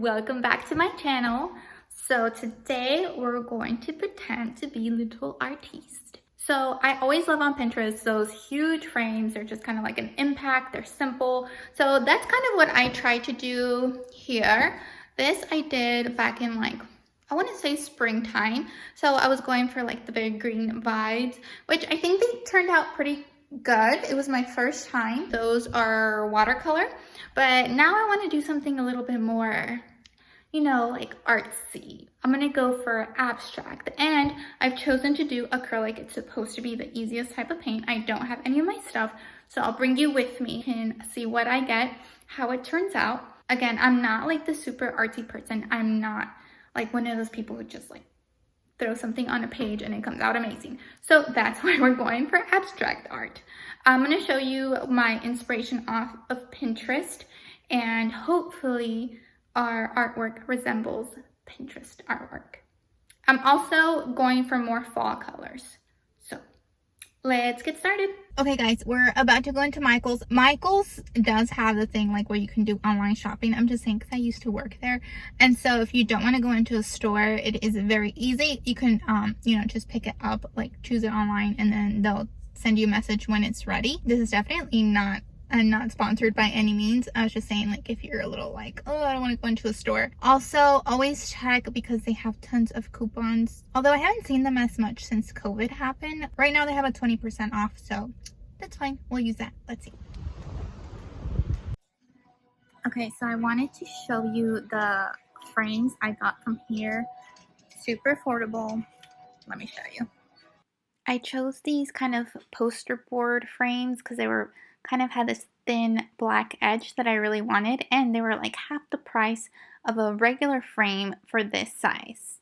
welcome back to my channel. So today we're going to pretend to be little artists. So I always love on Pinterest those huge frames. They're just kind of like an impact, they're simple. So that's kind of what I tried to do here. This I did back in I want to say springtime. So I was going for like the big green vibes, which I think they turned out pretty good. It was my first time. Those are watercolor, but now I want to do something a little bit more, you know, like artsy. I'm gonna go for abstract, and I've chosen to do acrylic. It's supposed to be the easiest type of paint. I don't have any of my stuff, so I'll bring you with me and see what I get, how it turns out. Again, I'm not like the super artsy person. I'm not like one of those people who just like throw something on a page and it comes out amazing. So that's why we're going for abstract art. I'm gonna show you my inspiration off of Pinterest, and hopefully our artwork resembles Pinterest artwork. I'm also going for more fall colors. So let's get started. Okay guys, we're about to go into Michael's. Michael's does have the thing like where you can do online shopping. I'm just saying because I used to work there. And so if you don't want to go into a store, it is very easy. You can, you know, just pick it up, like choose it online, and then they'll send you a message when it's ready. This is definitely not, I'm not sponsored by any means. I was just saying, like, if you're a little like, oh, I don't want to go into a store. Also, always check because they have tons of coupons. Although I haven't seen them as much since COVID happened. Right now they have a 20% off, so that's fine. We'll use that. Let's see. Okay, so I wanted to show you the frames I got from here. Super affordable. Let me show you. I chose these kind of poster board frames because they were kind of had this thin black edge that I really wanted, and they were like half the price of a regular frame for this size.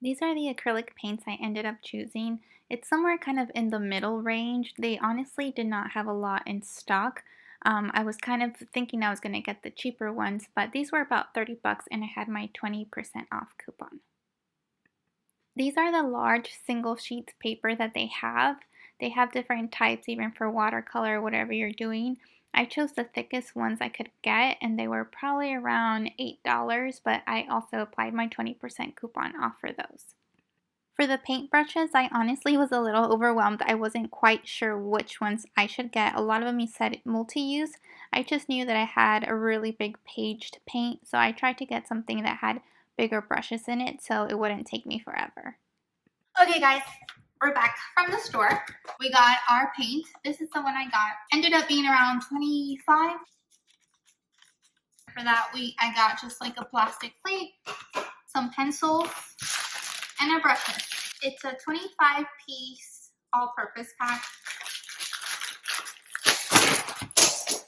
These are the acrylic paints I ended up choosing. It's somewhere kind of in the middle range. They honestly did not have a lot in stock. I was kind of thinking I was going to get the cheaper ones, but these were about 30 bucks and I had my 20% off coupon. These are the large single sheets paper that they have. They have different types even for watercolor, whatever you're doing. I chose the thickest ones I could get, and they were probably around $8, but I also applied my 20% coupon off for those. For the paintbrushes, I honestly was a little overwhelmed. I wasn't quite sure which ones I should get. A lot of them said multi-use. I just knew that I had a really big page to paint, so I tried to get something that had bigger brushes in it so it wouldn't take me forever. Okay guys, we're back from the store. We got our paint. This is the one I got. Ended up being around 25. For that, I got just like a plastic plate, some pencils, and a brush. It's a 25-piece all-purpose pack.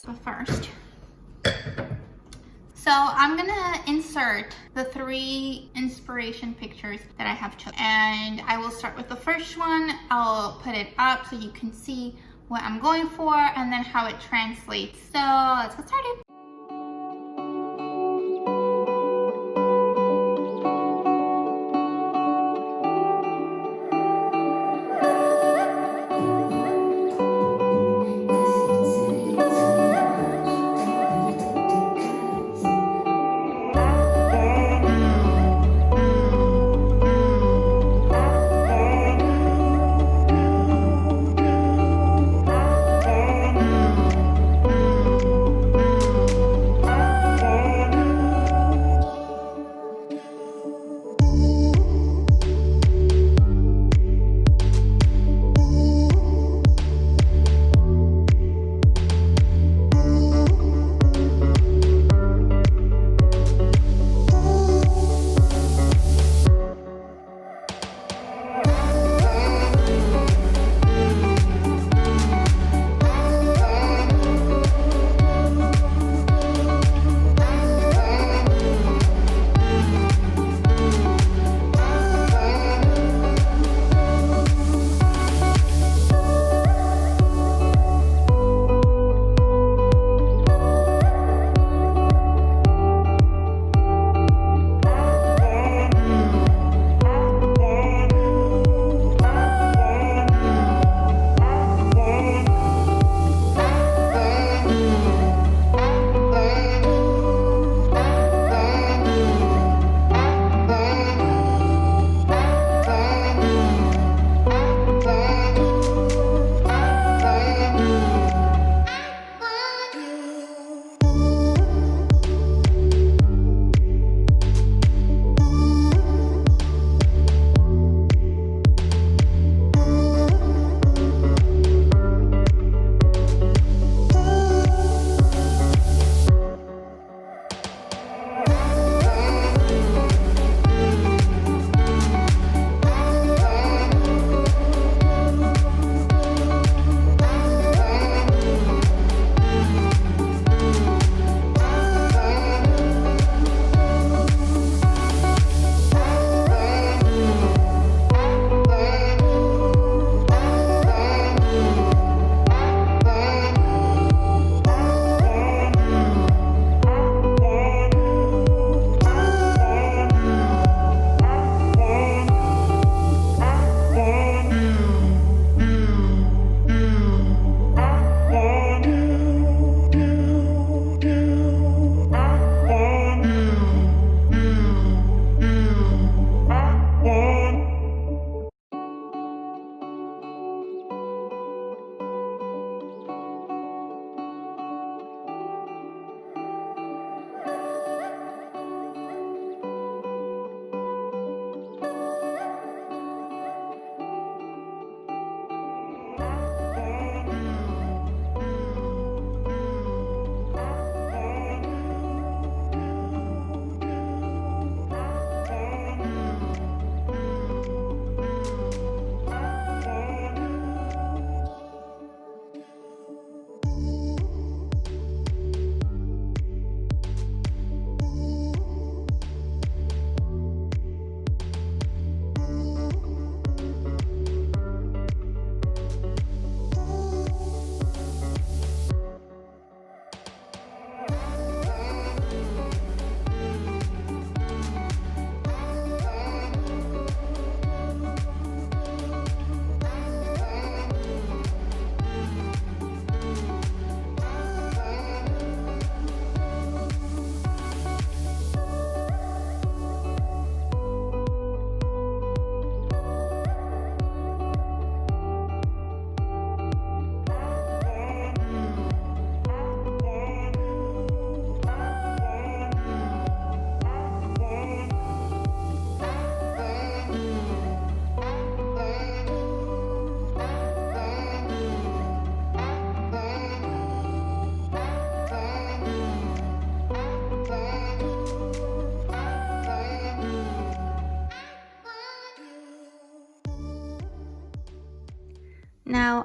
So first, so I'm gonna insert the 3 inspiration pictures that I have chosen. And I will start with the first one. I'll put it up so you can see what I'm going for and then how it translates. So let's get started.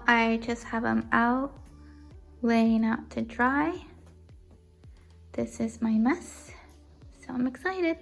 I just have them out, laying out to dry. This is my mess, so I'm excited.